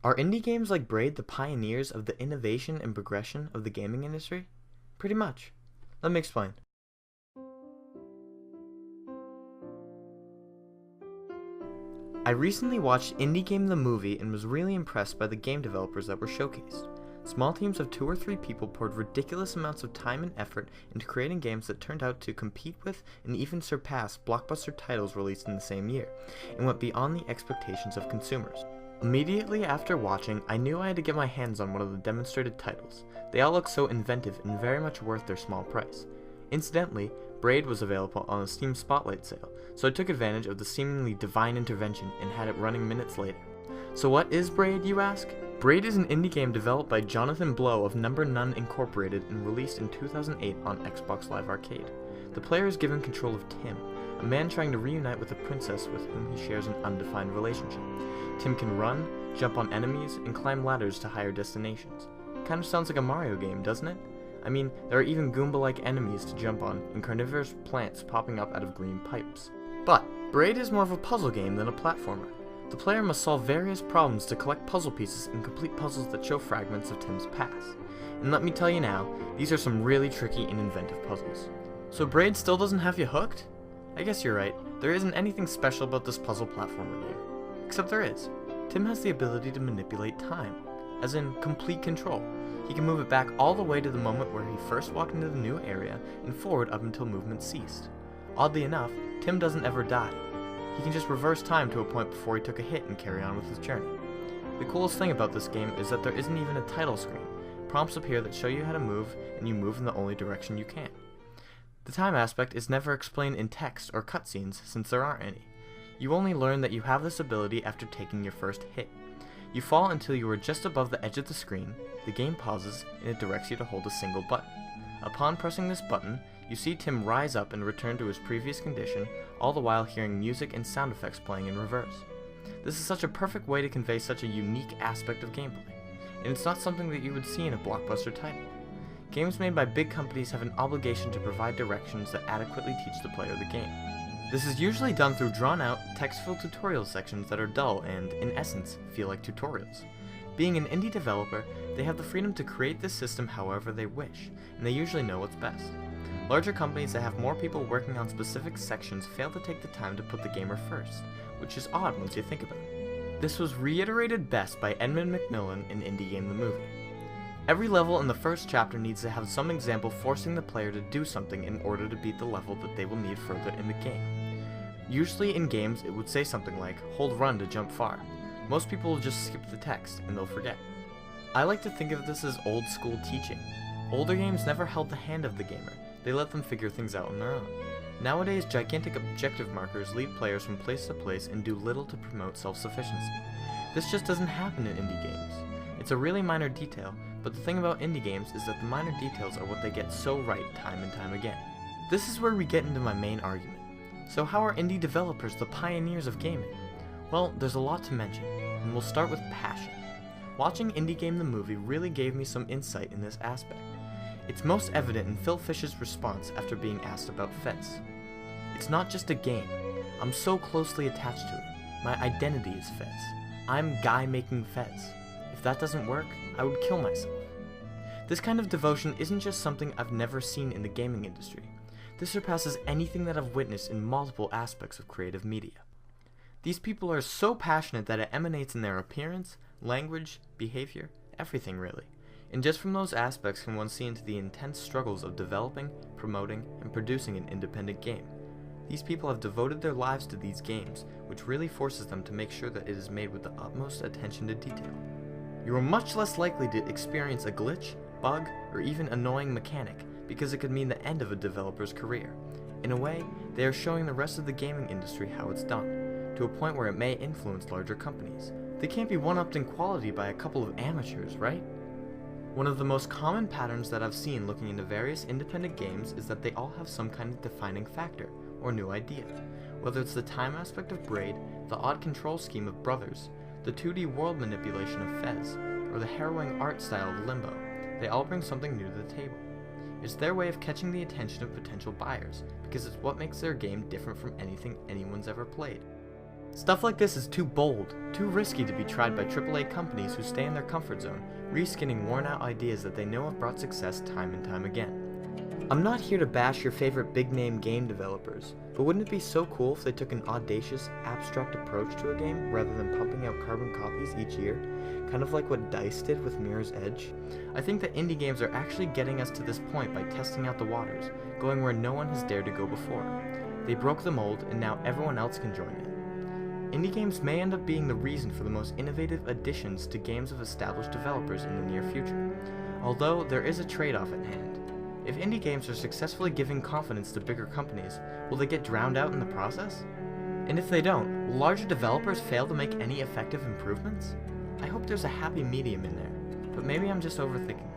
Are indie games like Braid the pioneers of the innovation and progression of the gaming industry? Pretty much. Let me explain. I recently watched Indie Game the Movie and was really impressed by the game developers that were showcased. Small teams of 2 or 3 people poured ridiculous amounts of time and effort into creating games that turned out to compete with and even surpass blockbuster titles released in the same year, and went beyond the expectations of consumers. Immediately after watching, I knew I had to get my hands on one of the demonstrated titles. They all look so inventive and very much worth their small price. Incidentally, Braid was available on a Steam Spotlight sale, so I took advantage of the seemingly divine intervention and had it running minutes later. So what is Braid, you ask? Braid is an indie game developed by Jonathan Blow of Number None Incorporated and released in 2008 on Xbox Live Arcade. The player is given control of Tim, a man trying to reunite with a princess with whom he shares an undefined relationship. Tim can run, jump on enemies, and climb ladders to higher destinations. Kinda sounds like a Mario game, doesn't it? I mean, there are even Goomba-like enemies to jump on, and carnivorous plants popping up out of green pipes. But Braid is more of a puzzle game than a platformer. The player must solve various problems to collect puzzle pieces and complete puzzles that show fragments of Tim's past. And let me tell you now, these are some really tricky and inventive puzzles. So Braid still doesn't have you hooked? I guess you're right, there isn't anything special about this puzzle platformer game. Except there is. Tim has the ability to manipulate time, as in complete control. He can move it back all the way to the moment where he first walked into the new area and forward up until movement ceased. Oddly enough, Tim doesn't ever die. He can just reverse time to a point before he took a hit and carry on with his journey. The coolest thing about this game is that there isn't even a title screen. Prompts appear that show you how to move, and you move in the only direction you can. The time aspect is never explained in text or cutscenes since there aren't any. You only learn that you have this ability after taking your first hit. You fall until you are just above the edge of the screen, the game pauses, and it directs you to hold a single button. Upon pressing this button, you see Tim rise up and return to his previous condition, all the while hearing music and sound effects playing in reverse. This is such a perfect way to convey such a unique aspect of gameplay, and it's not something that you would see in a blockbuster title. Games made by big companies have an obligation to provide directions that adequately teach the player the game. This is usually done through drawn-out, text-filled tutorial sections that are dull and, in essence, feel like tutorials. Being an indie developer, they have the freedom to create this system however they wish, and they usually know what's best. Larger companies that have more people working on specific sections fail to take the time to put the gamer first, which is odd once you think about it. This was reiterated best by Edmund McMillan in Indie Game the Movie. Every level in the first chapter needs to have some example forcing the player to do something in order to beat the level that they will need further in the game. Usually in games it would say something like, hold run to jump far. Most people will just skip the text and they'll forget. I like to think of this as old school teaching. Older games never held the hand of the gamer, they let them figure things out on their own. Nowadays, gigantic objective markers lead players from place to place and do little to promote self-sufficiency. This just doesn't happen in indie games. It's a really minor detail, but the thing about indie games is that the minor details are what they get so right time and time again. This is where we get into my main argument. So how are indie developers the pioneers of gaming? Well, there's a lot to mention, and we'll start with passion. Watching Indie Game the Movie really gave me some insight in this aspect. It's most evident in Phil Fish's response after being asked about Fez. It's not just a game. I'm so closely attached to it. My identity is Fez. I'm Guy making Fez. If that doesn't work, I would kill myself. This kind of devotion isn't just something I've never seen in the gaming industry. This surpasses anything that I've witnessed in multiple aspects of creative media. These people are so passionate that it emanates in their appearance, language, behavior, everything really. And just from those aspects can one see into the intense struggles of developing, promoting, and producing an independent game. These people have devoted their lives to these games, which really forces them to make sure that it is made with the utmost attention to detail. You are much less likely to experience a glitch, bug, or even annoying mechanic, because it could mean the end of a developer's career. In a way, they are showing the rest of the gaming industry how it's done, to a point where it may influence larger companies. They can't be one-upped in quality by a couple of amateurs, right? One of the most common patterns that I've seen looking into various independent games is that they all have some kind of defining factor, or new idea. Whether it's the time aspect of Braid, the odd control scheme of Brothers, the 2D world manipulation of Fez, or the harrowing art style of Limbo, they all bring something new to the table. It's their way of catching the attention of potential buyers, because it's what makes their game different from anything anyone's ever played. Stuff like this is too bold, too risky to be tried by AAA companies who stay in their comfort zone, reskinning worn-out ideas that they know have brought success time and time again. I'm not here to bash your favorite big-name game developers, but wouldn't it be so cool if they took an audacious, abstract approach to a game rather than pumping out carbon copies each year, kind of like what DICE did with Mirror's Edge? I think that indie games are actually getting us to this point by testing out the waters, going where no one has dared to go before. They broke the mold, and now everyone else can join in. Indie games may end up being the reason for the most innovative additions to games of established developers in the near future, although there is a trade-off at hand. If indie games are successfully giving confidence to bigger companies, will they get drowned out in the process? And if they don't, will larger developers fail to make any effective improvements? I hope there's a happy medium in there, but maybe I'm just overthinking